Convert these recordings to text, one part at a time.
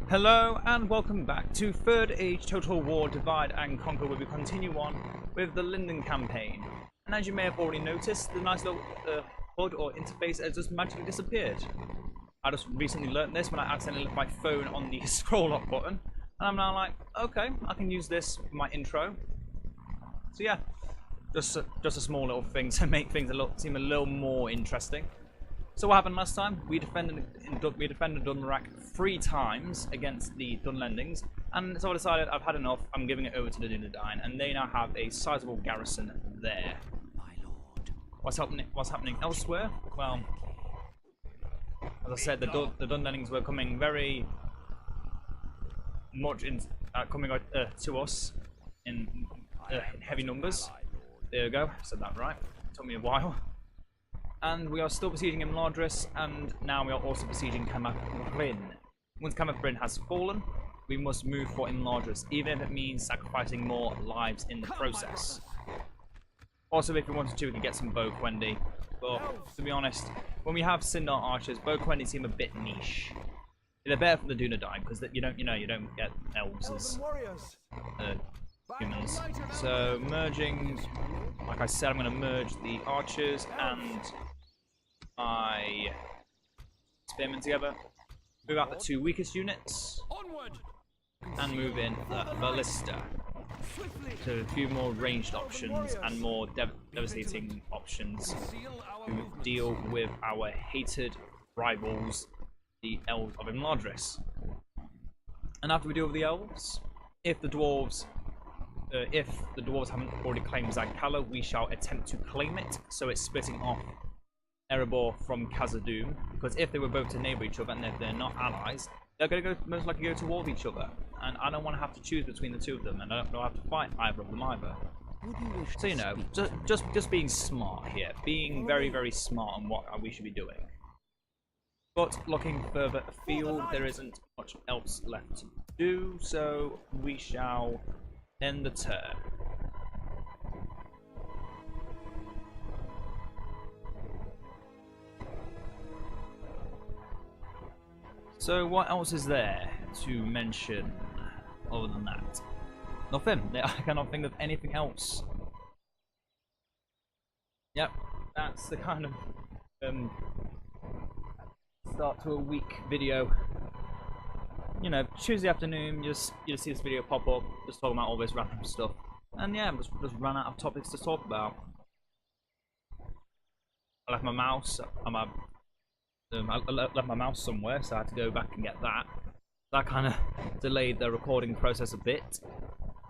Hello and welcome back to Third Age Total War Divide and Conquer, where we continue on with the Lindon campaign. And as you may have already noticed, the nice little HUD or interface has just magically disappeared. I just recently learnt this when I accidentally left my phone on the scroll up button, and I'm now like, okay, I can use this for my intro. So yeah, just a small little thing to make things seem a little more interesting. So what happened last time? We defended Dunmarak 3 times against the Dunlendings, and so I decided I've had enough. I'm giving it over to the Lindon, and they now have a sizable garrison there. My lord. What's happening elsewhere? Well, as I said, the Dunlendings were coming very much coming to us in heavy numbers. There we go. Said that right. Took me a while. And we are still besieging Imladris, and now we are also besieging Camafrin. Once Camafrin has fallen, we must move for Imladris, even if it means sacrificing more lives in the process. Also, if we wanted to, we could get some Boquendi. But to be honest, when we have Sindar archers, Boquendi seem a bit niche. They're better for the Dunedain because you don't get elves as humans. So merging, like I said, I'm going to merge the archers and my spearmen together. Move out the 2 weakest units and move in the ballista. So a few more ranged options and more devastating options to deal with our hated rivals, the elves of Imladris. And after we deal with the elves, if the dwarves haven't already claimed Zagkala, we shall attempt to claim it, so it's splitting off Erebor from Khazad-dûm, because if they were both to neighbour each other and if they're not allies, they're going to most likely go towards each other, and I don't want to have to choose between the two of them, and I don't have to fight either of them either. So you know, just being smart here, being very, very smart on what we should be doing. But looking further afield, there isn't much else left to do, so we shall end the turn. So what else is there to mention other than that? Nothing. I cannot think of anything else. Yep, that's the kind of start to a week video. You know, Tuesday afternoon, you just see this video pop up, just talking about all this random stuff, and yeah, just ran out of topics to talk about. I left my mouse. I left my mouse somewhere, so I had to go back and get that. That kind of delayed the recording process a bit.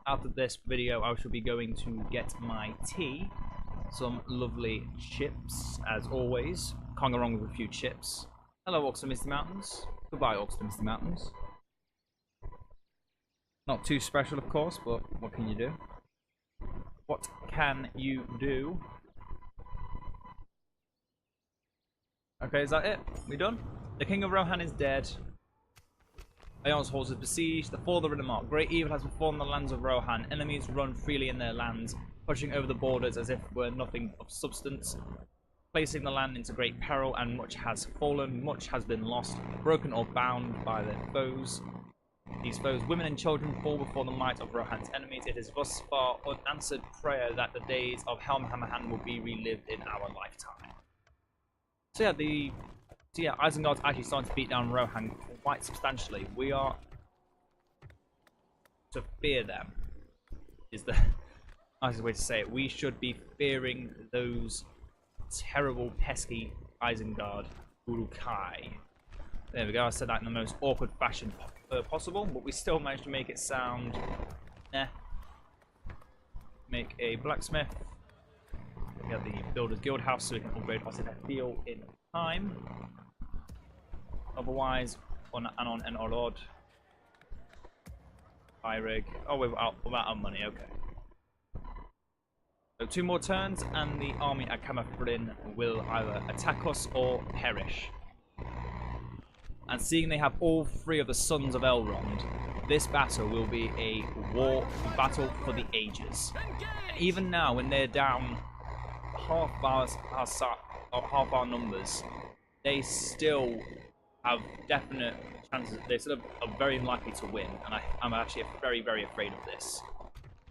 After this video, I shall be going to get my tea, some lovely chips, as always. Can't go wrong with a few chips. Hello, Orcs of Misty Mountains. Goodbye, Orcs of Misty Mountains. Not too special, of course, but what can you do? What can you do? Okay, is that it? We done? The King of Rohan is dead. Aeon's horse is besieged. The fall of the Riddermark. Great evil has befallen the lands of Rohan. Enemies run freely in their lands, pushing over the borders as if were nothing of substance, placing the land into great peril, and much has fallen, much has been lost, broken or bound by their foes. These foes, women and children, fall before the might of Rohan's enemies. It is thus far unanswered prayer that the days of Helmhammerhand will be relived in our lifetime. So yeah, Isengard's actually starting to beat down Rohan quite substantially. We are to fear them, is the nicest way to say it. We should be fearing those terrible, pesky Isengard Urukai. There we go, I said that in the most awkward fashion possible, but we still managed to make it sound Make a blacksmith. We have the Builder's Guild House so we can upgrade Ossifel in time. Otherwise, on Anon and Orlod. Rig. Oh, we're out of money, okay. So 2 more turns and the army at Camafrin will either attack us or perish. And seeing they have all 3 of the sons of Elrond, this battle will be a battle for the ages. And even now, when they're down half our numbers, they still have definite chances. They sort of are very unlikely to win, and I'm actually very, very afraid of this.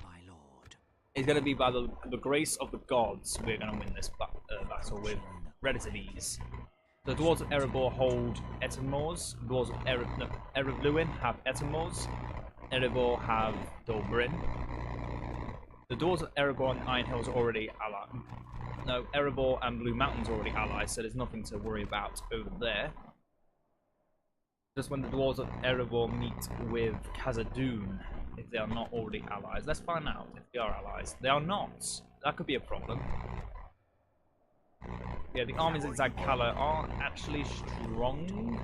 My lord. It's going to be by the grace of the gods we're going to win this battle with relative ease. The Dwarves of Erebor hold Etamors. The Dwarves of Erebluin have Etamors. Erebor have Dolbrin. The Dwarves of Erebor and Iron Hills are already allied. No, Erebor and Blue Mountains are already allied, so there's nothing to worry about over there. Just when the Dwarves of Erebor meet with Khazad-dûm, if they are not already allies. Let's find out if they are allies. They are not. That could be a problem. Yeah, the armies in Zagkala are actually strong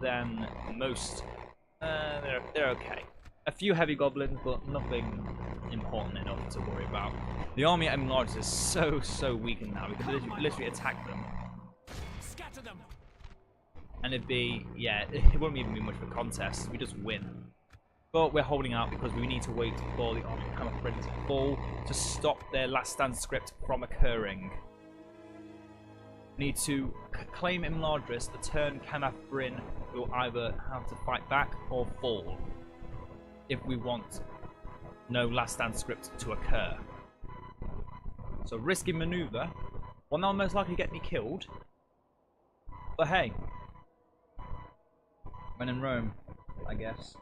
than most. They're okay. A few heavy goblins, but nothing important enough to worry about. The army at Imladris is so weakened now. We can literally attack them. Scatter them. And it'd be, yeah, it wouldn't even be much of a contest. We just win. But we're holding out because we need to wait for the army of Hammerbryn to fall to stop their last stand script from occurring. We need to claim Imladris. The turn Hammerbryn will either have to fight back or fall if we want no last stand script to occur. So risky maneuver. One that will most likely get me killed. But hey, when in Rome, I guess.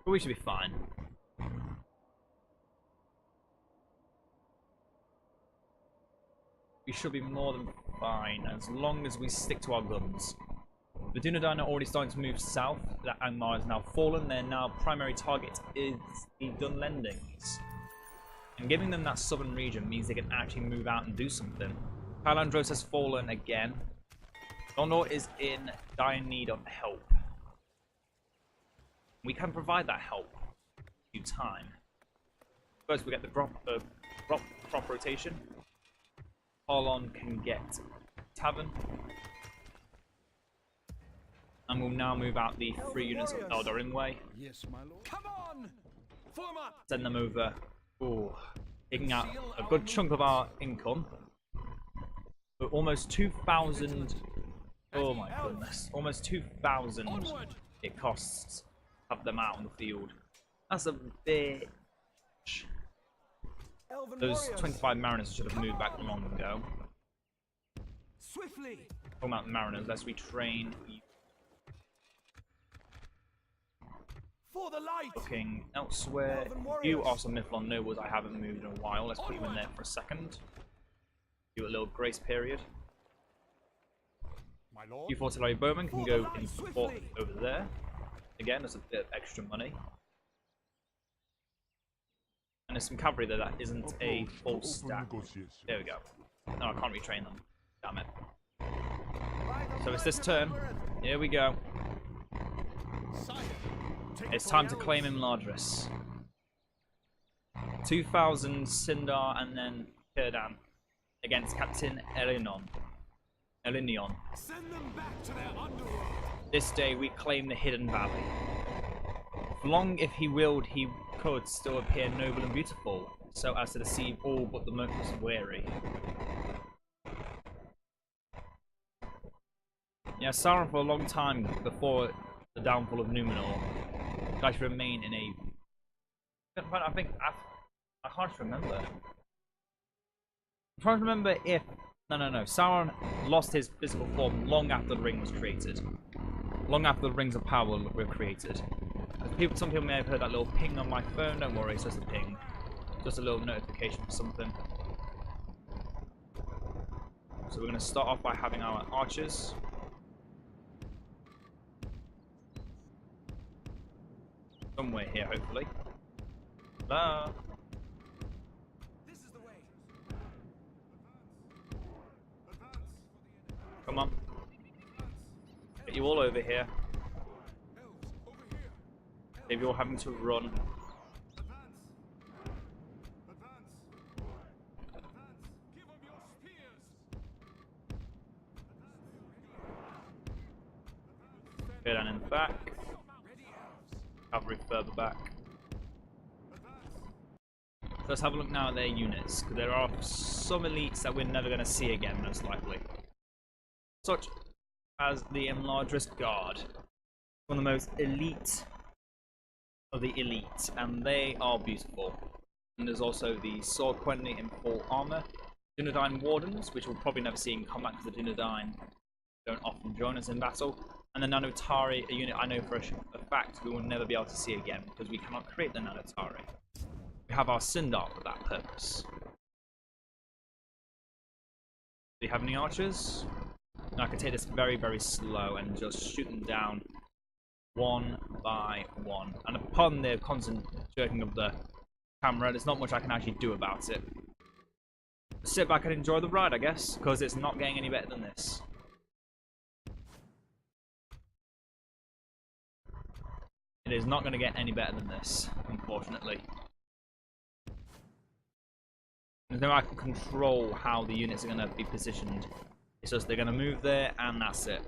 But we should be fine. We should be more than fine as long as we stick to our guns. The Dunedain are already starting to move south. That Angmar is now fallen. Their now primary target is the Dunlendings. And giving them that southern region means they can actually move out and do something. Palandros has fallen again. Gondor is in dire need of help. We can provide that help in due time. First we get the drop rotation. Harlon can get Tavern. And we'll now move out the 3 units of Eldar Ingwe. Yes, my lord. Come on! Form up! Send them over. Ooh, taking out a good chunk of our income. But almost 2,000. Oh my goodness. Almost 2,000 it costs to have them out on the field. That's a bitch. Those 25 mariners should have moved back long ago. Swiftly. Talking about mariners, let's retrain. For the light. Looking elsewhere. You are some Mithlon nobles I haven't moved in a while. Let's put you in there for a second. Do a little grace period. My lord. You artillery bowmen can go in support over there. Again, there's a bit of extra money. And there's some cavalry there that isn't a full stack. There we go. No, I can't retrain them. Damn it. So it's this turn. Here we go. It's time to claim Imladris. 2,000 Sindar and then Kurdan against Captain Elinion. Send them back to their underworld. This day we claim the Hidden Valley. For long, if he willed, he could still appear noble and beautiful, so as to deceive all but the most wary. Yeah, Sauron for a long time before the downfall of Numenor, guys remain in a. I think I can't remember. I'm trying to remember if no. Sauron lost his physical form long after the ring was created. Long after the rings of power were created. Some people may have heard that little ping on my phone. Don't worry, it's just a ping. Just a little notification for something. So we're going to start off by having our archers. Somewhere here, hopefully. Hello? This is the way. Come on. Get you all over here. If you're having to run. Go down in the back. cavalry further back. So let's have a look now at their units, because there are some elites that we're never going to see again, most likely. Such as the Imladris Guard. One of the most elite of the elite, and they are beautiful. And there's also the Sword Quently in full armor. Dunedain Wardens, which we'll probably never see in combat because the Dunedain don't often join us in battle. And the Nanotari, a unit I know for a fact we will never be able to see again because we cannot create the Nanotari. We have our Sindar for that purpose. Do you have any archers? Now I can take this very, very slow and just shoot them down one by one. And upon the constant jerking of the camera, there's not much I can actually do about it. Just sit back and enjoy the ride, I guess, because it's not getting any better than this. It is not going to get any better than this, unfortunately. There's no way I can control how the units are going to be positioned. It's just they're going to move there, and that's it.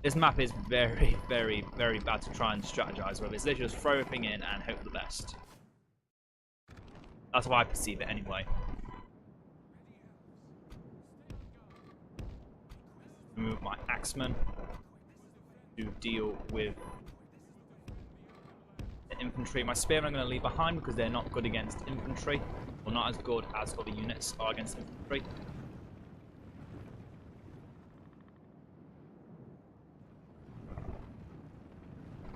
This map is very, very, very bad to try and strategize with. It's literally just throw everything in and hope for the best. That's how I perceive it, anyway. Move my axemen to deal with the infantry. My spearmen I'm going to leave behind because they're not good against infantry. Well, not as good as other units are against infantry.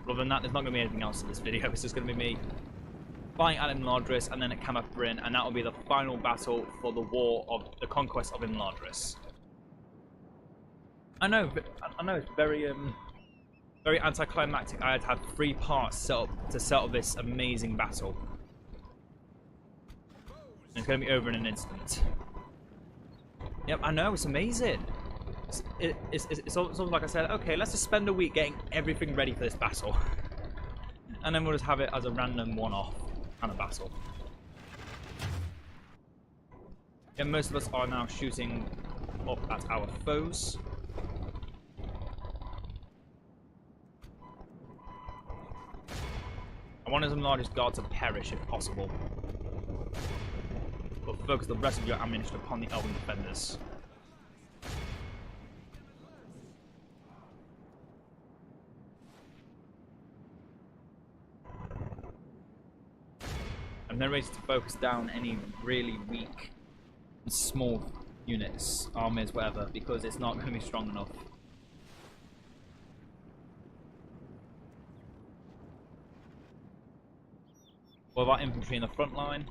Other than that, there's not going to be anything else in this video. It's just going to be me fighting at Imladris and then at Camafrin, and that will be the final battle for the war of the conquest of Imladris. I know it's very very anticlimactic. I had 3 parts set up to set up this amazing battle. And it's going to be over in an instant. Yep, I know, it's amazing. It's almost like I said, okay, let's just spend a week getting everything ready for this battle. And then we'll just have it as a random one-off kind of battle. Yeah, most of us are now shooting up at our foes. I want some largest guard to perish if possible. But focus the rest of your ammunition upon the Elven defenders. I'm then ready to focus down any really weak and small units, armies, whatever, because it's not going to be strong enough. What about infantry in the front line?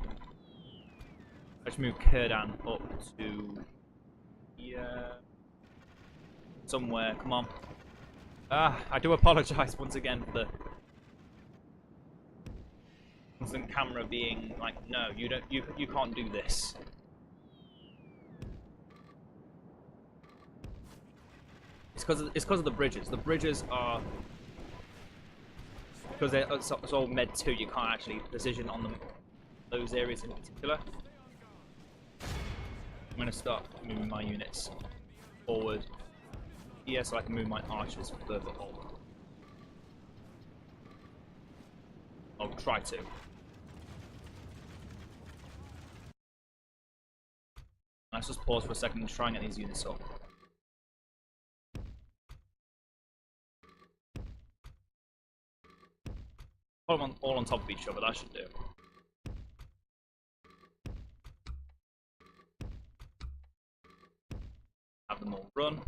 Let's move Kurdan up to somewhere. Come on. I do apologise once again for the constant camera being like, no, you can't do this. It's because of the bridges. The bridges are, because it's all med 2, you can't actually position on them, those areas in particular. I'm going to start moving my units forward here so I can move my archers further up. I'll try to. Let's just pause for a second and try and get these units up. Put them all on top of each other, that should do. Have them all run.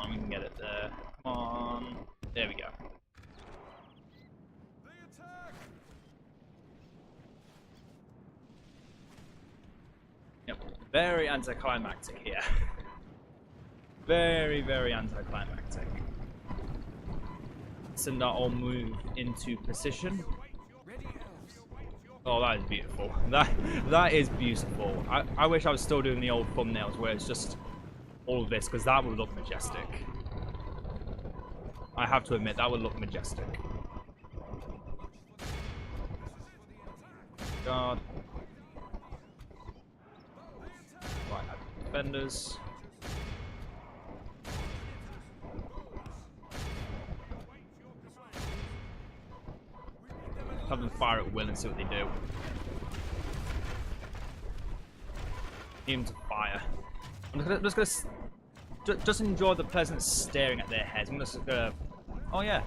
We can get it there. Come on. There we go. Yep. Very anticlimactic here. Very, very anticlimactic. Sindar all move into position. Oh, that is beautiful. That is beautiful. I wish I was still doing the old thumbnails where it's just all of this, because that would look majestic. I have to admit, that would look majestic. God. Right, defenders. Have them fire at will and see what they do. Need them to fire. I'm just gonna enjoy the pleasant staring at their heads. I'm just gonna. Oh yeah,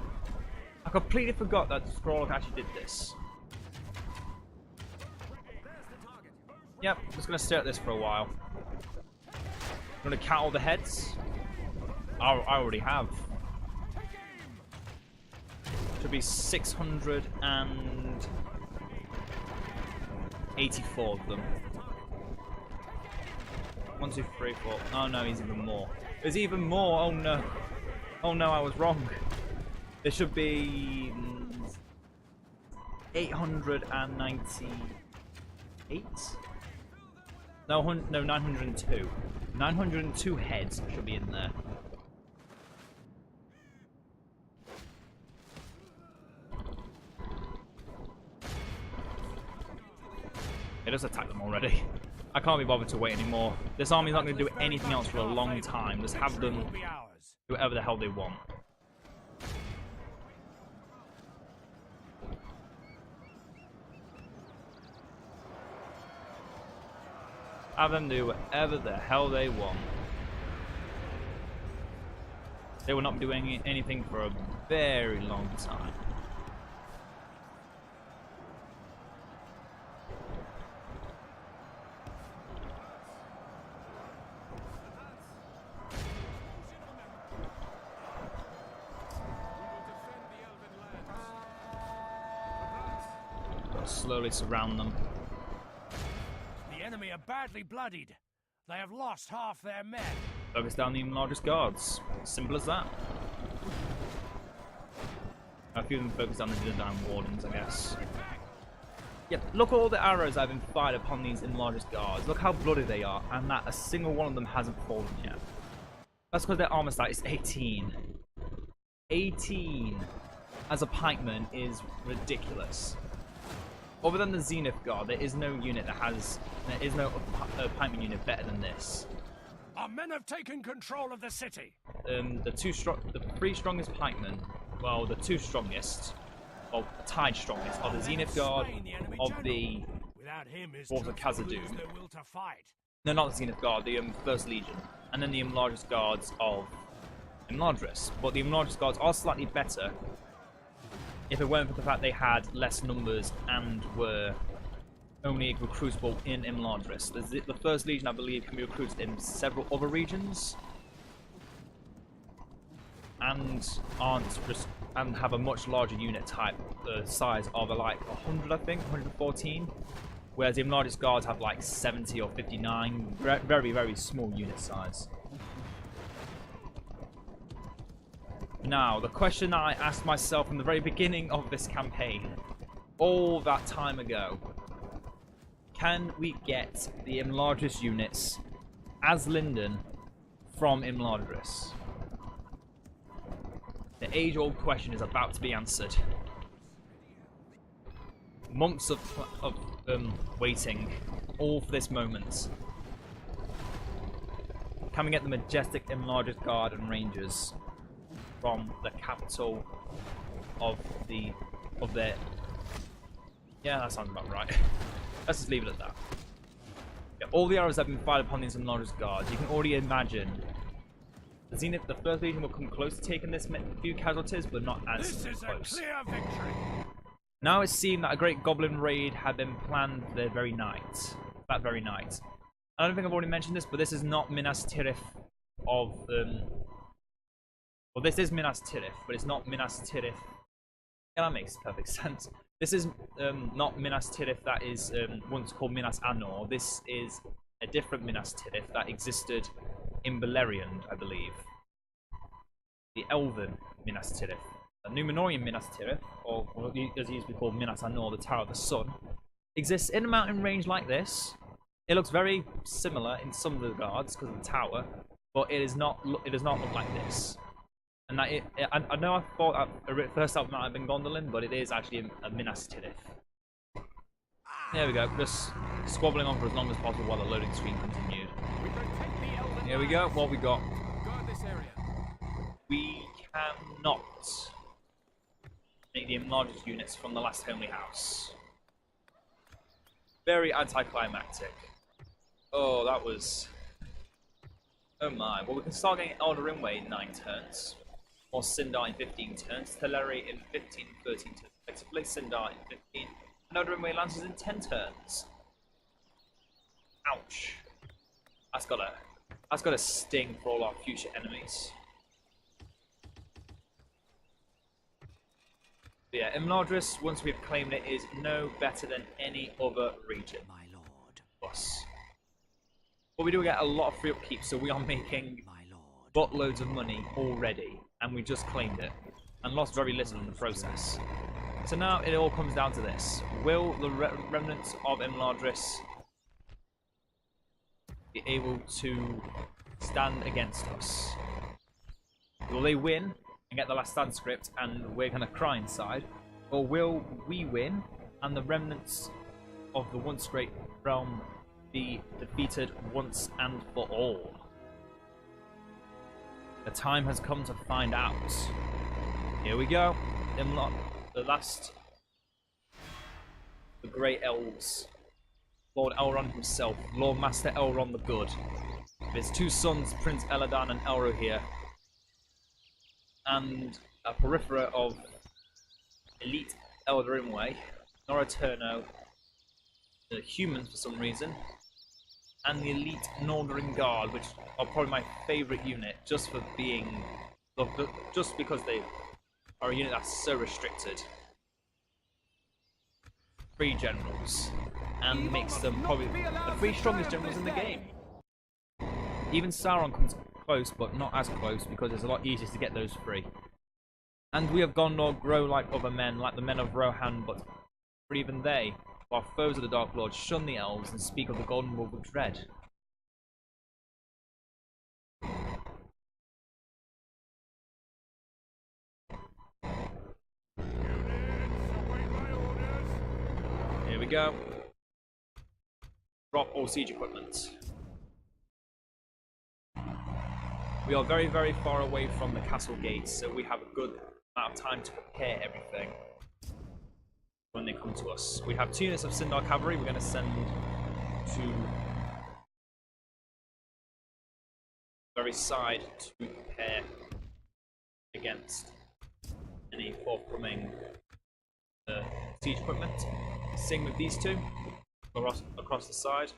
I completely forgot that Scroll actually did this. Yep, just gonna stare at this for a while. I'm gonna count all the heads. I already have. Should be 684 of them. 1, 2, 3, 4. Oh no, he's even more. There's even more. Oh no. Oh no, I was wrong. There should be 898. No, 902. 902 heads should be in there. It does attack them already. I can't be bothered to wait anymore. This army's not going to do anything else for a long time. Just have them do whatever the hell they want. Have them do whatever the hell they want. They will not be doing anything for a very long time. Slowly surround them. The enemy are badly bloodied. They have lost half their men. Focus down the Imladris guards. Simple as that. A few of them focus on the Lindon wardens, I guess. Yeah, look at all the arrows I've been fired upon these Imladris guards. Look how bloody they are, and that a single one of them hasn't fallen yet. That's because their armor stat is 18. 18 as a pikeman is ridiculous. Other than the Zenith Guard, there is no unit that has... There is no pikeman unit better than this. Our men have taken control of the city. The three strongest pikemen, well, the two strongest, or tied strongest, are the Zenith Guard of the Dwarves of Khazad-dûm. No, not the Zenith Guard, the First Legion. And then the Imladris Guards of Imladris. But the Imladris Guards are slightly better if it weren't for the fact they had less numbers and were only recruitable in Imladris. The First Legion, I believe, can be recruited in several other regions, and have a much larger unit type, the size of like 100, I think, 114. Whereas the Imladris Guards have like 70 or 59, very, very small unit size. Now, the question that I asked myself from the very beginning of this campaign, all that time ago, can we get the Imladris units as Lindon from Imladris? The age-old question is about to be answered. Months of waiting, all for this moment. Can we get the majestic Imladris Guard and Rangers from the capital of their... Yeah, that sounds about right. Let's just leave it at that. Yeah, all the arrows that have been fired upon these Imladris Guards, you can already imagine the First Legion will come close to taking this few casualties, but not as This is close. a clear victory. Now it seemed that a great goblin raid had been planned that very night. I don't think I've already mentioned this, but this is not Minas Tirith of well, this is Minas Tirith, but it's not Minas Tirith. Yeah, that makes perfect sense. This is not Minas Tirith that is once called Minas Anor. This is a different Minas Tirith that existed in Beleriand, I believe. The Elven Minas Tirith. A Numenorean Minas Tirith, or as it used to be called Minas Anor, the Tower of the Sun, exists in a mountain range like this. It looks very similar in some regards because of the tower, but it does not look like this. And that I know I thought at first that might have been Gondolin, but it is actually a Minas Tirith. There we go, just squabbling on for as long as possible while the loading screen continued. Here we go, what we got? We cannot make the Imladris units from the last homely house. Very anticlimactic. Oh, that was... Oh my. Well, we can start getting Elder Rimway in 9 turns. Or Sindar in 15 turns. Teleri in 15, 13 turns. Effectively, Sindar in 15. And Elder Rimway Lancers in 10 turns. Ouch. That's gotta sting for all our future enemies. But yeah, Imladris, once we've claimed it, is no better than any other region. My lord. Plus. But we do get a lot of free upkeep, so we are making buttloads of money already, and we just claimed it, and lost very little in the process. So now it all comes down to this. Will the remnants of Imladris be able to stand against us? Will they win and get the last stand script and we're gonna cry inside? Or will we win and the remnants of the once great realm be defeated once and for all? The time has come to find out. Here we go. The Great Elves. Lord Elrond himself, Lord Master Elrond the Good. With his 2 sons, Prince Eladan and Elrohir. And a periphery of elite Elder Rimway, Nora Turno, the humans for some reason, and the elite Northern Guard, which are probably my favourite unit, just for being, just because they are a unit that's so restricted. 3 generals, and makes them probably the 3 strongest generals in the game. Even Sauron comes close, but not as close, because it's a lot easier to get those 3. And we have Gondor grow like other men, like the men of Rohan, but for even they, while foes of the Dark Lord, shun the elves and speak of the Golden Wolf with dread. Here we go. Drop all siege equipment. We are very, very far away from the castle gates, so we have a good amount of time to prepare everything when they come to us. We have 2 units of Sindar cavalry we're going to send to the very side to prepare against any forthcoming siege equipment. Same with these 2 across the side.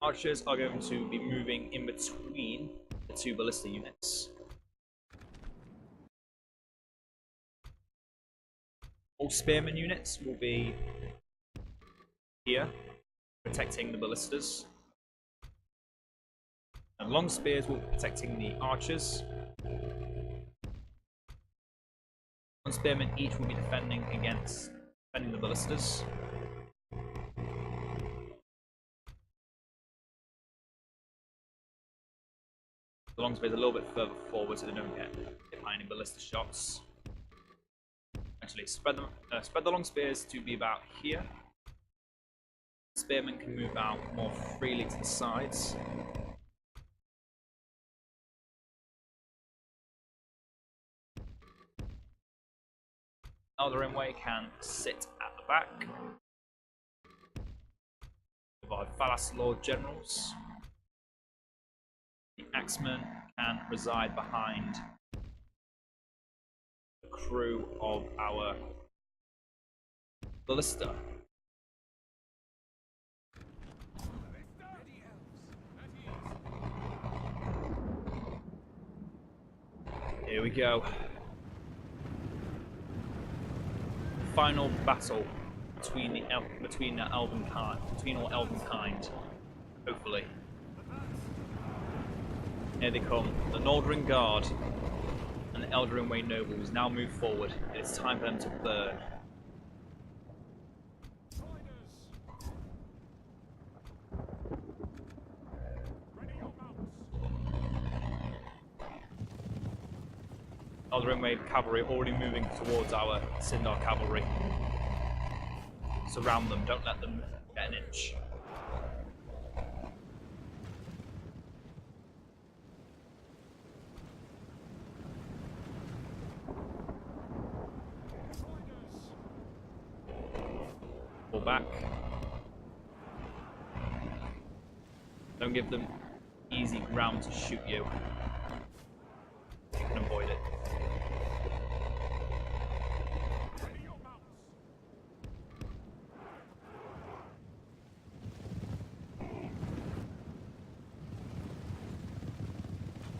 Archers are going to be moving in between the 2 ballista units. All spearman units will be here, protecting the ballistas. And long spears will be protecting the archers. 1 spearman each will be defending the ballistas. The long spears a little bit further forward so they don't get hit by any ballista shots. Actually, spread the long spears to be about here. Spearmen can move out more freely to the sides. Elder Rimway can sit at the back with our Valas Lord generals. The Axemen can reside behind the crew of our ballista. Here we go. Final battle between all elven kind. Hopefully. Here they come. The Northern Guard and the Elder Rimway nobles now move forward. It's time for them to burn. Eldarin Wave cavalry already moving towards our Sindar cavalry. Surround them, don't let them get an inch. Pull back. Don't give them easy ground to shoot you. You can avoid it.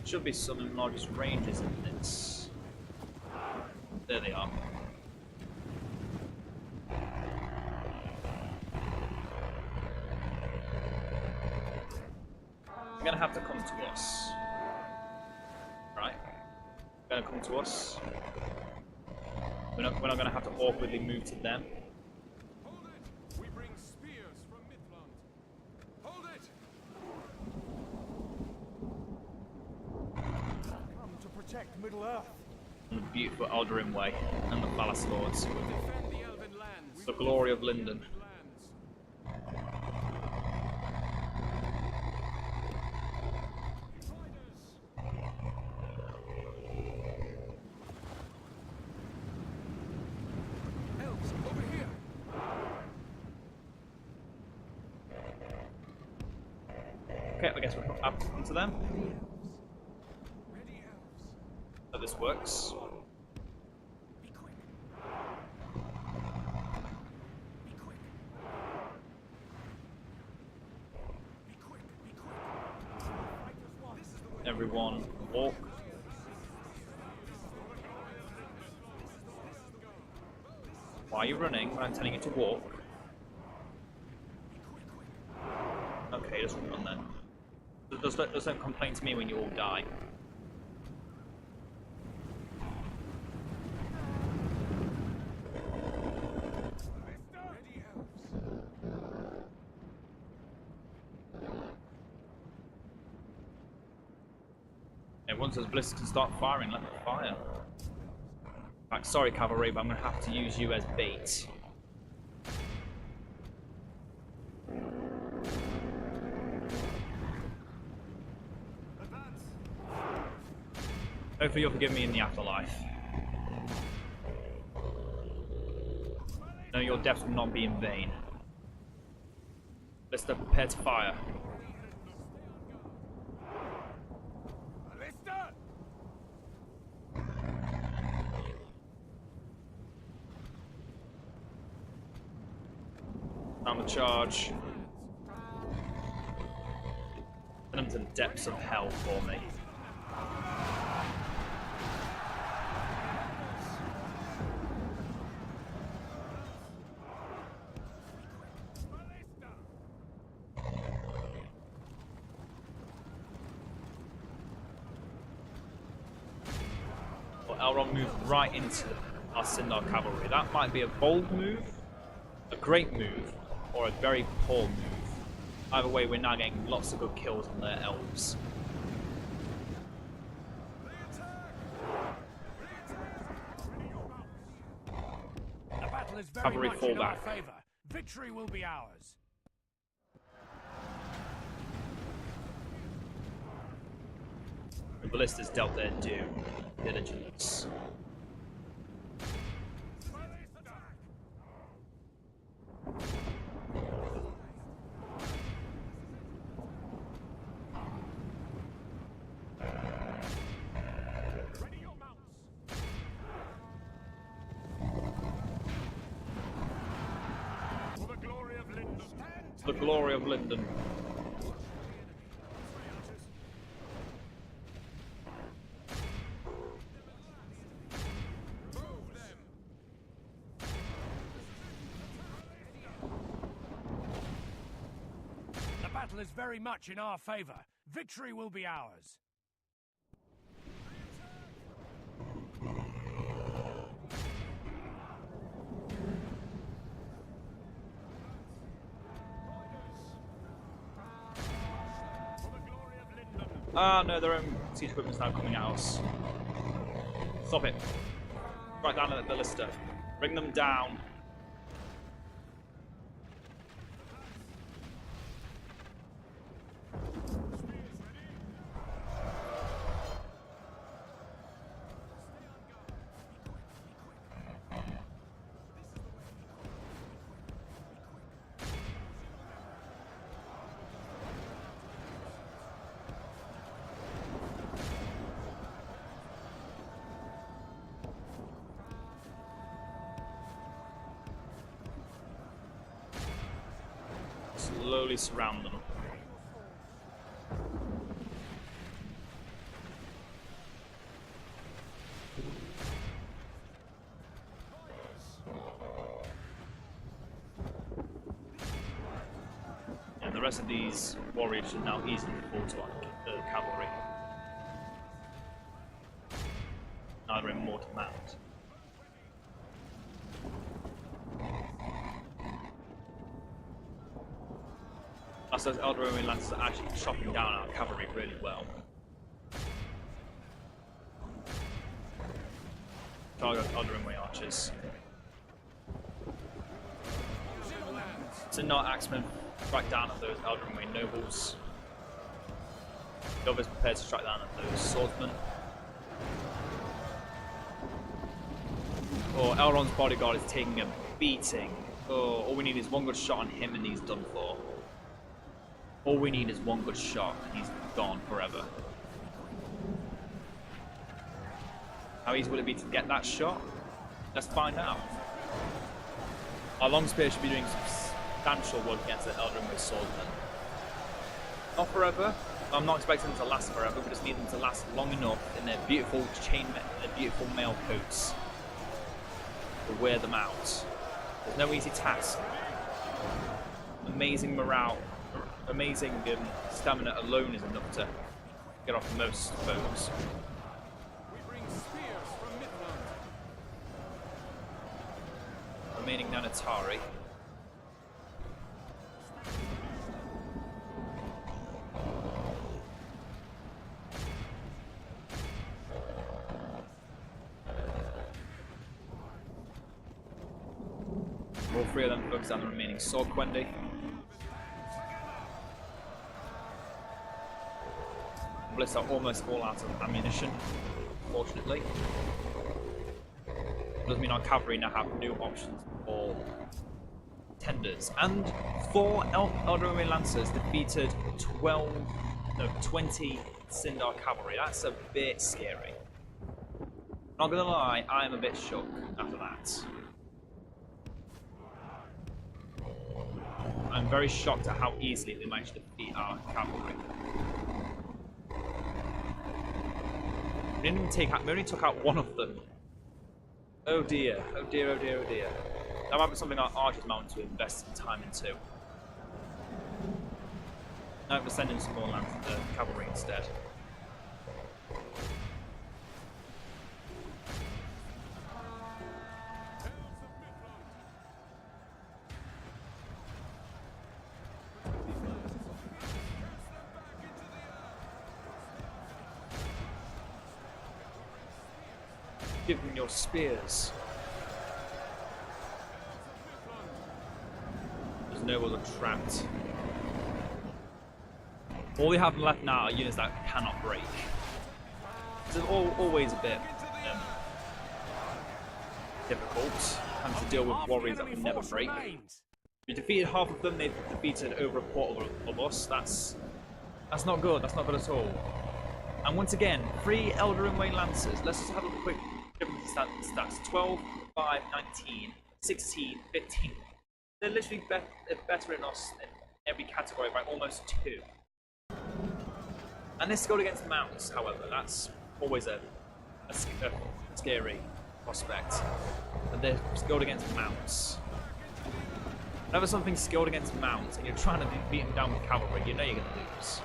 Should be some Imladris ranges in this. There they are. They're gonna have to come to us. Right? They're gonna come to us. We're not gonna have to awkwardly move to them. Hold it! We bring spears from Midland. Hold it! Come to protect Middle Earth. And the beautiful Eldarin Way and the Palace Lords. We'll defend the Elven lands. The glory of Lindon. Elves, over here. Okay, I guess we'll have to come to them. Ready, elves. So this works. Be quick. Be quick. Be quick. Be quick. Fighters one. This is the way. Everyone walk. Why are you running when I'm telling you to walk? Okay, just run then. Just don't complain to me when you all die. Ready, elves. Once those ballistas can start firing, let them fire. In fact, sorry cavalry, but I'm going to have to use you as bait. Hopefully you'll forgive me in the afterlife. No, your deaths will not be in vain. Let's prepare to fire. Ballista! Time to charge. Send them to the depths of hell for me. Elrond moved right into our Sindar cavalry. That might be a bold move, a great move, or a very poor move. Either way, we're now getting lots of good kills on their elves. The battle is very Cavalry much fall in our back. favor. Victory will be ours. The ballistas dealt their due. Diligence. Ready your mounts. For the glory of Lindon. The glory of Lindon. The battle is very much in our favor. Victory will be ours. For the glory of Lindon. Ah, no, their own siege equipment's now coming at us. Stop it. Right down at the Lister. Bring them down. Slowly surround them. And the rest of these warriors should now easily fall to the cavalry. Neither in mortar mount. Those Eldraine Lancers are actually chopping down our cavalry really well. Target Eldraine Archers. So not Axemen strike down at those Eldraine Nobles. Gover's prepared to strike down at those Swordsmen. Oh, Elrond's bodyguard is taking a beating. Oh, all we need is one good shot on him and he's done for. All we need is one good shot and he's gone forever. How easy will it be to get that shot? Let's find out. Our long spear should be doing substantial work against the Eldraine with swordsmen. Not forever. I'm not expecting them to last forever. We just need them to last long enough in their beautiful their beautiful mail coats to wear them out. There's no easy task. Amazing morale. Amazing stamina alone is enough to get off most foes. We bring spears from Midland. Remaining Nanatari. All three of them focus on the remaining Sword Quendi. Bliss are almost all out of ammunition, fortunately. Doesn't mean our cavalry now have new options for tenders. And 4 Eldraine Lancers defeated 20 Sindar cavalry. That's a bit scary. Not gonna lie, I am a bit shook after that. I'm very shocked at how easily they managed to defeat our cavalry. We didn't even take out, we only took out one of them. Oh dear, oh dear, oh dear, oh dear. That might be something our archers might want to invest some time into. No, we're sending some more cavalry instead. Give them your spears. Those nobles are trapped. All we have left now are units that cannot break. It's always a bit difficult having to deal with warriors that will never break. We defeated half of them, they've defeated over a quarter of us. That's not good, that's not good at all. And once again, 3 Eldraine Lancers. Let's just have a quick stats. 12, 5, 19, 16, 15. They're literally better than us in every category by almost 2. And this scored against mounts, however, that's always a scary prospect. And they're skilled against mounts. Whenever something's skilled against mounts and you're trying to beat them down with cavalry, you know you're going to lose.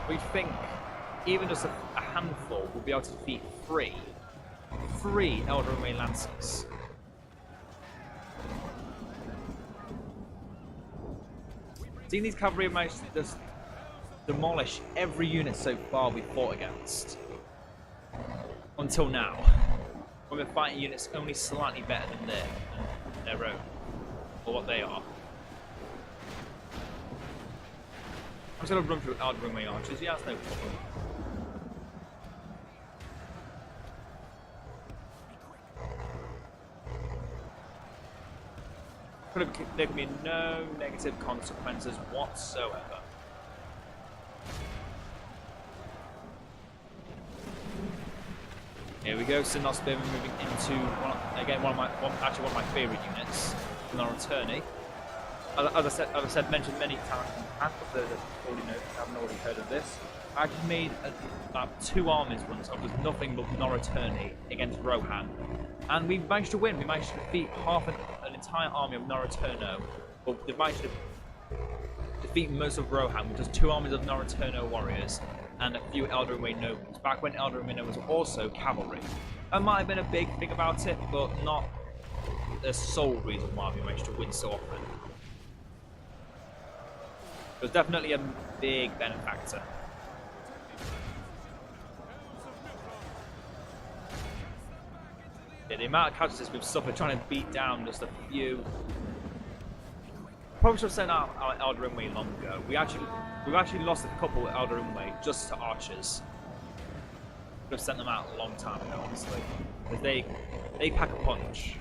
We think even just a handful will be able to defeat 3 Eldraine Lancers. Seeing these cavalry have managed to just demolish every unit so far we've fought against. Until now. When we're fighting units only slightly better than their own. Or what they are. I'm just going to run through Elder Ringway archers. Yeah, that's no problem. There can be no negative consequences whatsoever. Here we go, Sinnoh Spearman moving into one of my favourite units, the Norreturni. As I said, mentioned many times in the past, but those that already know, haven't already heard of this. I actually made about 2 armies once of just nothing but Norreturni against Rohan, and we managed to win. We managed to defeat half an entire army of Norreturno. Well, we managed to defeat most of Rohan with just 2 armies of Norreturno warriors and a few Elder Ringway nobles. Back when Elder Ringway nobles were also cavalry. That might have been a big thing about it, but not the sole reason why we managed to win so often. It was definitely a big benefactor. Yeah, the amount of casualties we've suffered trying to beat down just a few. Probably should have sent out our Elder Ringway long ago. We've actually lost a couple at Elder Ringway just to archers. Could have sent them out a long time ago, honestly, because they pack a punch.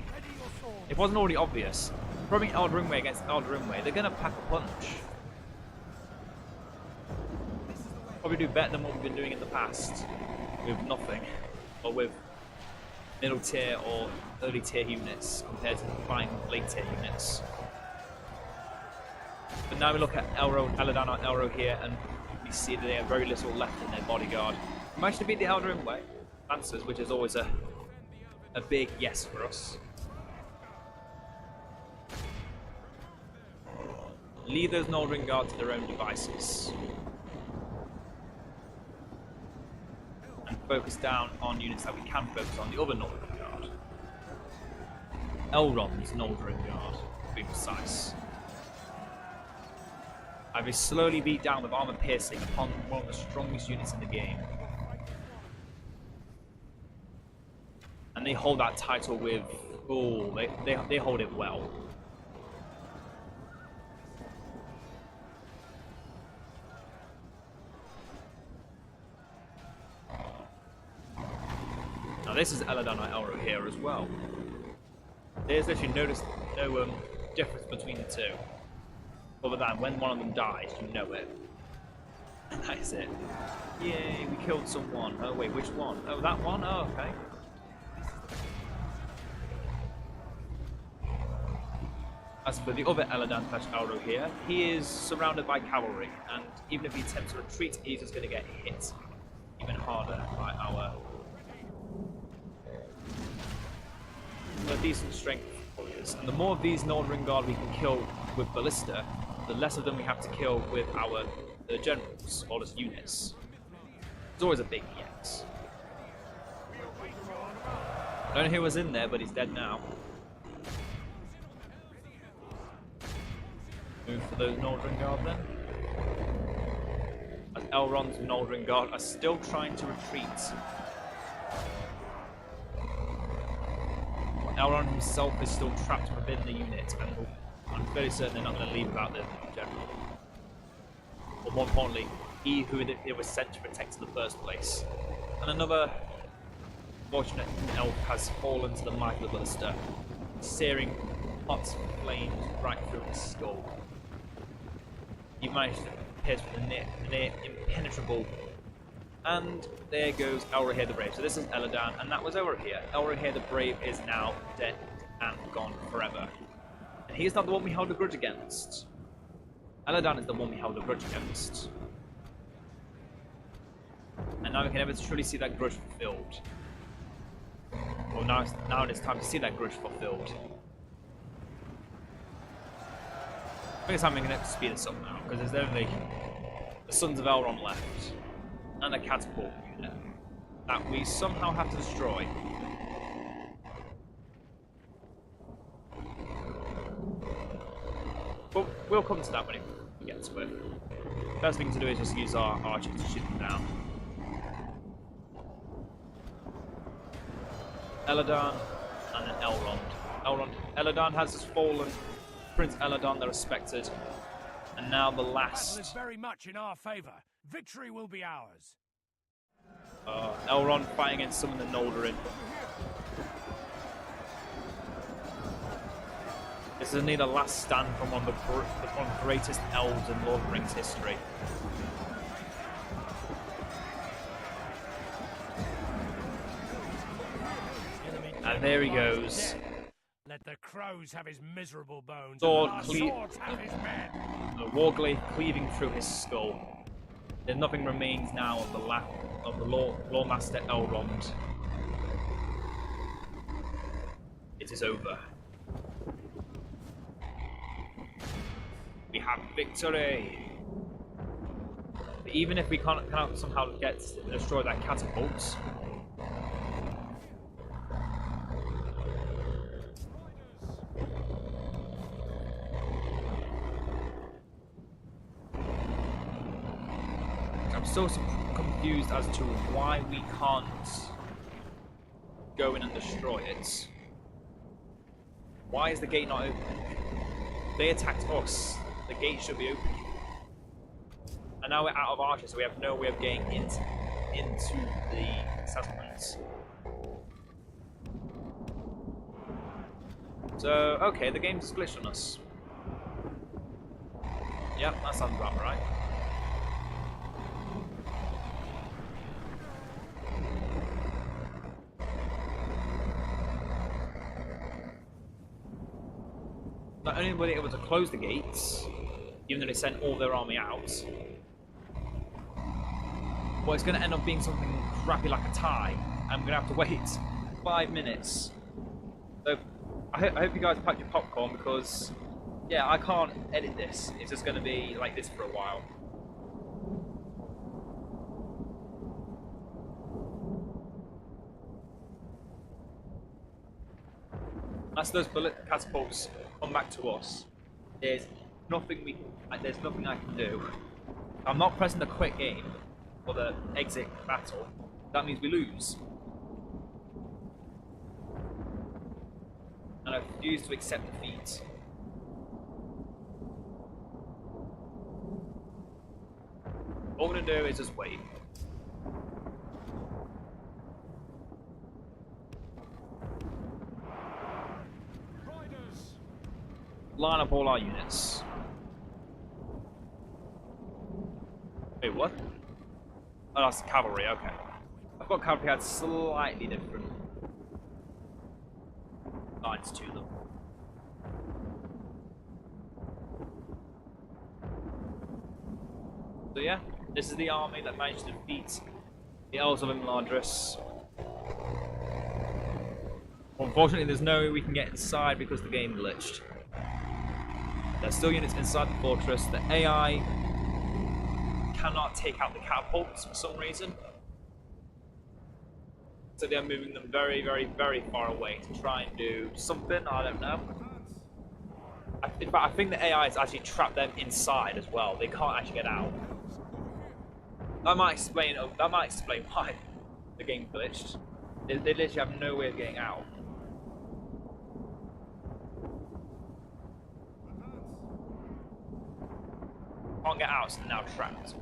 It wasn't already obvious. Throwing Elder Ringway against Elder Ringway, they're gonna pack a punch. Probably do better than what we've been doing in the past with nothing, or with middle tier or early tier units compared to fine late tier units. But now we look at Elladan or Elro here, and we see that they have very little left in their bodyguard. We managed to beat the Elder Ringway Lancers, which is always a big yes for us. Leave those Nordring Guard to their own devices. And focus down on units that we can focus on, the other Nordring Guard. Elrond's Nordring Guard, to be precise. I've been slowly beat down with armor piercing upon one of the strongest units in the game. And they hold that title with, oh, they hold it well. Now this is Elladan Elro here as well. There's literally no difference between the two. Other than when one of them dies, you know it. And that is it. Yay, we killed someone. Oh wait, which one? Oh, that one? Oh, okay. As for the other Elladan/Elro here, he is surrounded by cavalry, and even if he attempts to retreat, he's just going to get hit even harder by our decent strength warriors. And the more of these Nordring Guard we can kill with Ballista, the less of them we have to kill with our generals, or just units. It's always a big yes. I don't know who was in there, but he's dead now. Move for those Nordring Guard then. As Elrond's Nordring Guard are still trying to retreat. Elrond himself is still trapped within the unit, and I'm fairly certain they're not going to leave without the general. But more importantly, he who it was sent to protect in the first place. And another fortunate elf has fallen to the might of the ballista, searing hot flames right through his skull. He managed to pierce with the near impenetrable. And there goes Elrohir the Brave. So this is Elladan, and that was Elrohir. Elrohir the Brave is now dead and gone forever. And he is not the one we held a grudge against. Elladan is the one we held a grudge against. And now we can never truly see that grudge fulfilled. Well, now it's time to see that grudge fulfilled. I think it's time we can speed this up now, because there's only the Sons of Elrond left. And a catapult unit that we somehow have to destroy. But we'll come to that when we get to it. First thing to do is just use our archers to shoot them down. Eladon, and then Elrond. Eladon has just fallen. Prince Eladon, they're respected. And now the last. Battle is very much in our favor. Victory will be ours. Elrond fighting against some of the Noldorin. This is only the last stand from one of the greatest elves in Lord of the Rings history. And there he goes. Let the crows have his miserable bones. Sword and our swords have his men. The warglaive cleaving through his skull. Then nothing remains now of the Lord Master Elrond. It is over. We have victory. But even if we cannot somehow destroy that catapult, I'm so confused as to why we can't go in and destroy it. Why is the gate not open? They attacked us. The gate should be open. And now we're out of archers, so we have no way of getting into the settlements. So, okay, the game's glitched on us. Yep, that sounds about right. Not only were they able to close the gates, even though they sent all their army out, but it's going to end up being something crappy like a tie. I'm going to have to wait 5 minutes. So I hope you guys pack your popcorn because, yeah, I can't edit this. It's just going to be like this for a while. As those bullet catapults come back to us, there's nothing I can do. I'm not pressing the quit game or the exit battle. That means we lose. And I refuse to accept defeat. All we're gonna do is just wait. Line up all our units. Wait, what? Oh, that's cavalry, okay. I've got cavalry had slightly different lines to them. So yeah, this is the army that managed to defeat the Elves of Imladris. Unfortunately, there's no way we can get inside because the game glitched. There's still units inside the fortress. The AI cannot take out the catapults for some reason. So they're moving them very, very, very far away to try and do something. I don't know. In fact, I think the AI has actually trapped them inside as well. They can't actually get out. That might explain why the game glitched. They literally have no way of getting out. Can't get out, so they're now trapped.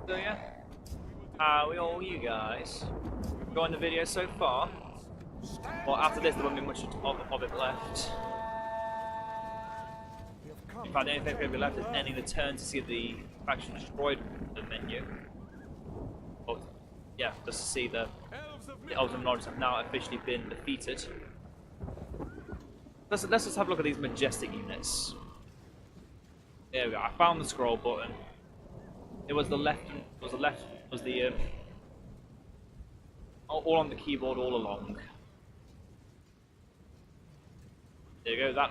So yeah, how are all you guys enjoying the video so far? Well, after this there won't be much of it left. In fact, the only thing that will be left is ending the turn to see the faction destroyed the menu. But yeah, just to see the Elves of Imladris have now officially been defeated. Let's just have a look at these majestic units. There we go. I found the scroll button. It was the left. All on the keyboard all along. There you go.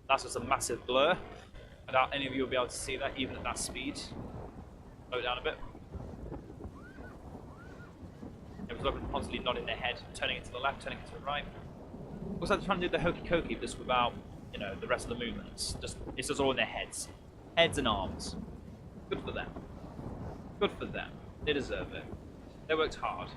That's just a massive blur. I doubt any of you will be able to see that even at that speed. Slow it down a bit. Everyone's constantly nodding their head, turning it to the left, turning it to the right. Looks like they're trying to do the hokey cokey just without, you know, the rest of the movements. It's just all in their heads. Heads and arms. Good for them. Good for them. They deserve it. They worked hard.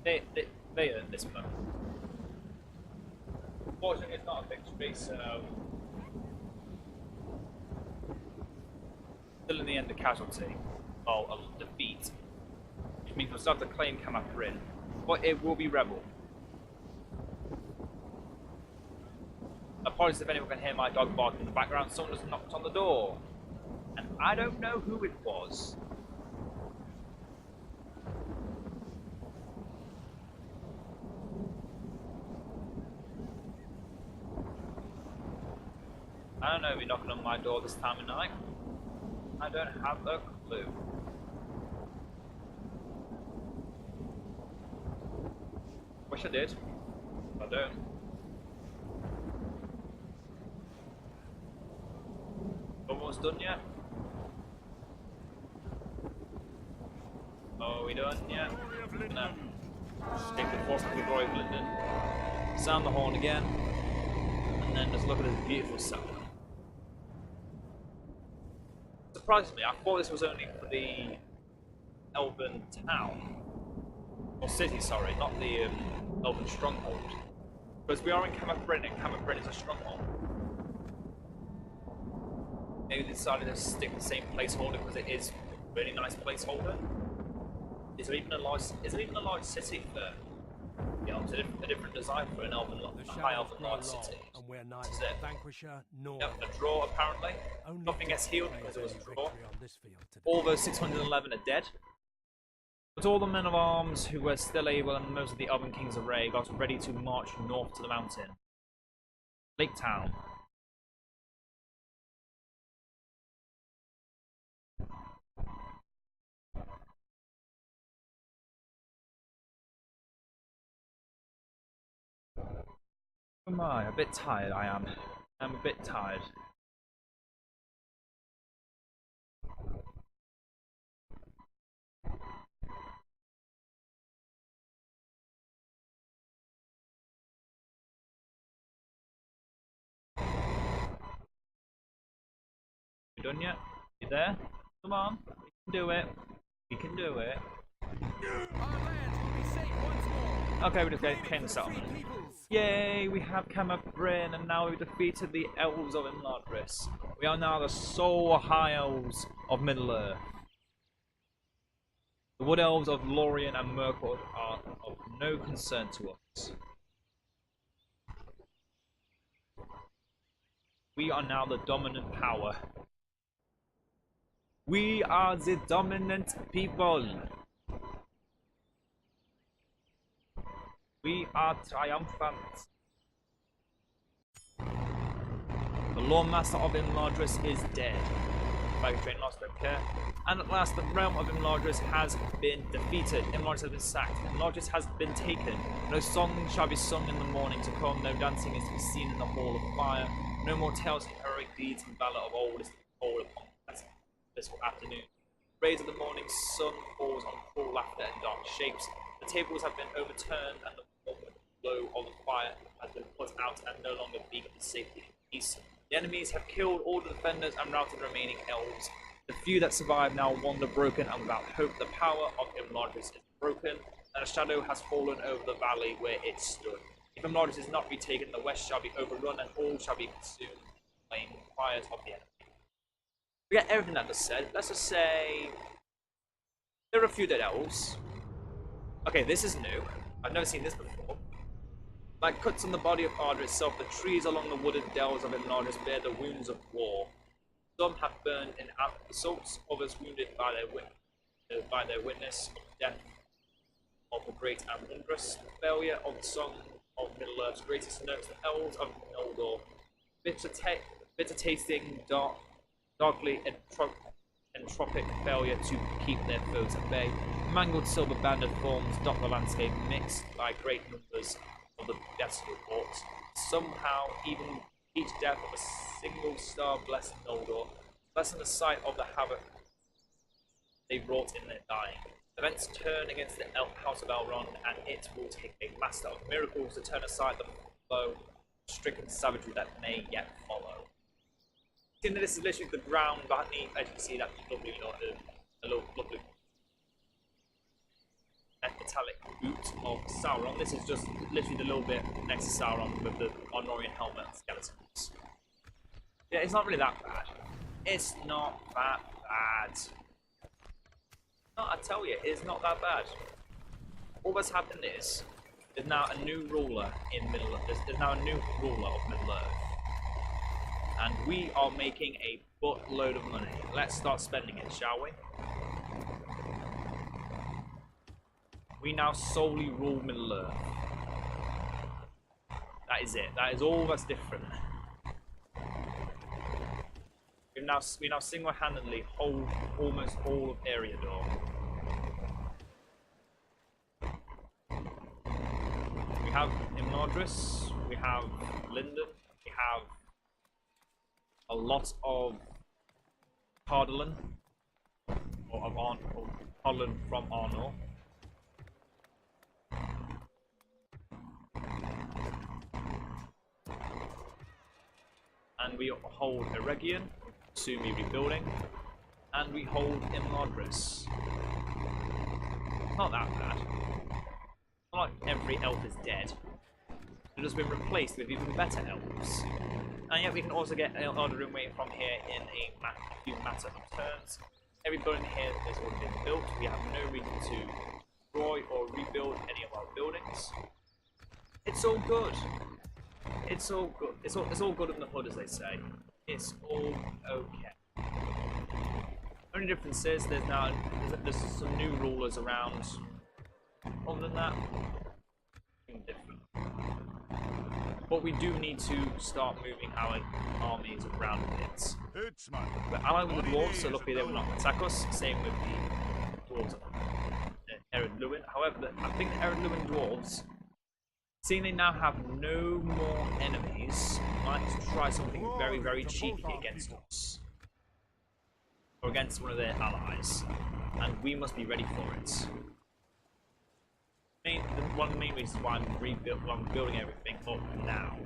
They earned this one. Unfortunately, it's not a victory, so still in the end a casualty, or a defeat, which means we'll start to claim Kamaprin, but it will be rebel. Apologies if anyone can hear my dog barking in the background. Someone just knocked on the door, and I don't know who it was. I don't know if you're knocking on my door this time of night. I don't have a clue. Wish I did. I don't. Almost done yet? Are we done yet? No. Take the force of the glory of Lindon. Sound the horn again. And then just look at this beautiful sound. Surprised me, I thought this was only for the Elven town. Or city, sorry, not the Elven stronghold. Because we are in Kamaprin, and Kamaprin is a stronghold. Maybe they decided to stick the same placeholder because it is a really nice placeholder. Is there even a large city for the elves? A different design for an elven, a high elven large city. We're neither vanquisher nor a draw apparently. Nothing gets healed because it was a draw. All those 611 are dead. But all the men of arms who were still able and most of the Elven Kings of Ray got ready to march north to the mountain. Lake Town. Am I a bit tired? I am. I'm a bit tired. You done yet? You there? Come on. We can do it. We can do it. Okay, we just came to settlement. Yay, we have Kamaprin, and now we've defeated the elves of Imladris. We are now the sole high elves of Middle-earth. The wood elves of Lorien and Mirkwood are of no concern to us. We are now the dominant power. We are the dominant people. We are triumphant. The Lord Master of Imladris is dead. Baggage train lost, don't care. And at last, the realm of Imladris has been defeated. Imladris has been sacked. Imladris has been taken. No song shall be sung in the morning to come. No dancing is to be seen in the hall of fire. No more tales of heroic deeds and valor of old is to be told upon this afternoon. Rays of the morning sun falls on cruel laughter and dark shapes. The tables have been overturned, and the glow of the fire has been put out and no longer beacon the safety and peace. The enemies have killed all the defenders and routed the remaining elves. The few that survive now wander broken and without hope. The power of Imladris is broken, and a shadow has fallen over the valley where it stood. If Imladris is not retaken, the west shall be overrun and all shall be consumed in the flame fires of the enemy. Forget everything that was said. Let's just say there are a few dead elves. Okay, this is new. I've never seen this before. Like cuts on the body of Ardra itself, the trees along the wooded dells of Imladris bear the wounds of war. Some have burned in assaults, others wounded by their witness of the death of the great Imladris. The failure of the song of Middle-earth's greatest notes, the elves of Noldor. Bitter tasting, darkly entropic failure to keep their foes at bay. Mangled silver-banded forms dot the landscape, mixed by great numbers of the death reports. Somehow, even each death of a single star blessed Noldor, lessen the sight of the havoc they wrought in their dying. Events turn against the House of Elrond, and it will take a master of miracles to turn aside the flow of stricken savagery that may yet follow. See, this is literally the ground beneath, as you can see that lovely, lovely metallic boot of Sauron. This is just literally the little bit next to Sauron with the Arnorian helmet and skeletons. Yeah, it's not really that bad. It's not that bad. No, I tell you, it's not that bad. All that's happened is there's now a new ruler in there's now a new ruler of Middle-earth. And we are making a buttload of money. Let's start spending it, shall we? We now solely rule Middle-earth. That is it. That is all that's different. We now single-handedly hold almost all of Eriador. We have Imladris, we have Lindon, we have a lot of Cardolan, or Cardolan from Arnor. And we hold Eregion, soon be rebuilding, and we hold Imladris. Not that bad. Not like every elf is dead. They've just been replaced with even better elves. And yet we can also get Eldarin waiting from here in a few matter of turns. Every building here has already been built. We have no reason to destroy or rebuild any of our buildings. It's all good. It's all good. It's all good in the hood, as they say. It's all okay. Only difference is there's some new rulers around. Other than that, nothing different. But we do need to start moving our armies around a bit. We're allied with the dwarves, so luckily they will not attack us. Same with the dwarves of Ered Luin. However, I think the Ered Luin dwarves, seeing they now have no more enemies, might try something very, very cheeky against us. Or against one of their allies. And we must be ready for it. One of the main reasons why I'm building everything up now.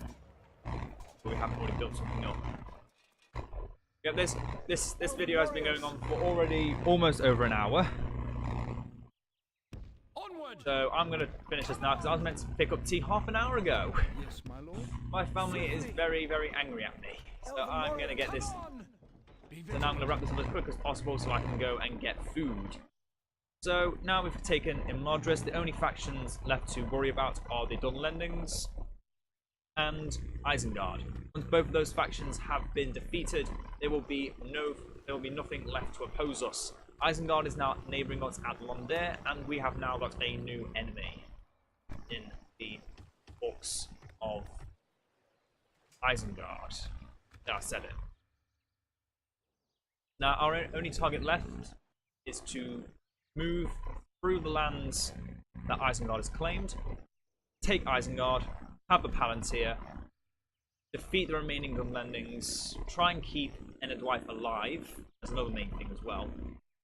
But we haven't already built something up. Yeah, this video has been going on for already almost over an hour. So I'm going to finish this now because I was meant to pick up tea half an hour ago. Yes, my lord. My family is very, very angry at me. So I'm going to get this. So now I'm going to wrap this up as quick as possible so I can go and get food. So now we've taken Imladris. The only factions left to worry about are the Dunlendings and Isengard. Once both of those factions have been defeated, there will be nothing left to oppose us. Isengard is now neighbouring us at London, and we have now got a new enemy in the orcs of Isengard. Yeah, I said it. Now our only target left is to move through the lands that Isengard has claimed, take Isengard, have the Palantir, defeat the remaining Dunlendings, try and keep Enedwaith alive. That's another main thing as well.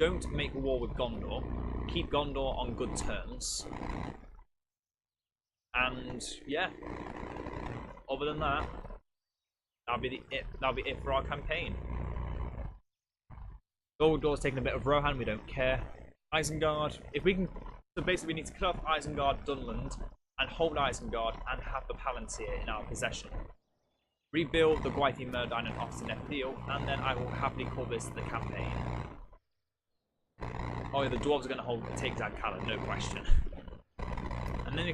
Don't make war with Gondor. Keep Gondor on good terms. And yeah, other than that, that'll be it for our campaign. Gondor's taking a bit of Rohan. We don't care. Isengard, if we can, so basically we need to cut off Isengard, Dunland, and hold Isengard and have the Palantir in our possession. Rebuild the Gwaithie Myrddin and Austin Deal, and then I will happily call this the campaign. Oh yeah, the dwarves are going to take Zadkala, no question. And then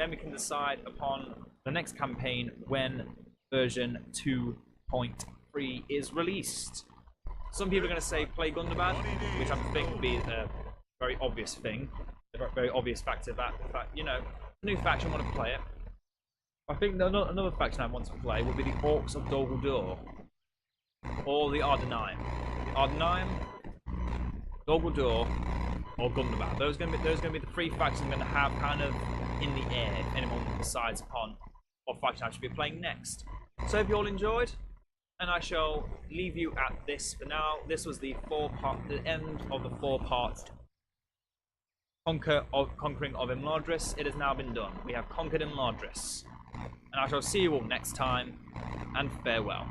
we can decide upon the next campaign when version 2.3 is released. Some people are going to say play Gundabad, which I think will be a very obvious thing, a very obvious factor that, you know, a new faction want to play it. I think another faction I want to play would be the Orcs of Dol Guldur, or the Ardenaim. The Ardenaim, Dol Guldur, or Gundabad. Those are going to be the three factions I'm going to have kind of in the air if anyone decides upon what faction I should be playing next. So if you all enjoyed, and I shall leave you at this for now. This was the end of the 4-part conquering of Imladris. It has now been done. We have conquered Imladris. And I shall see you all next time, and farewell.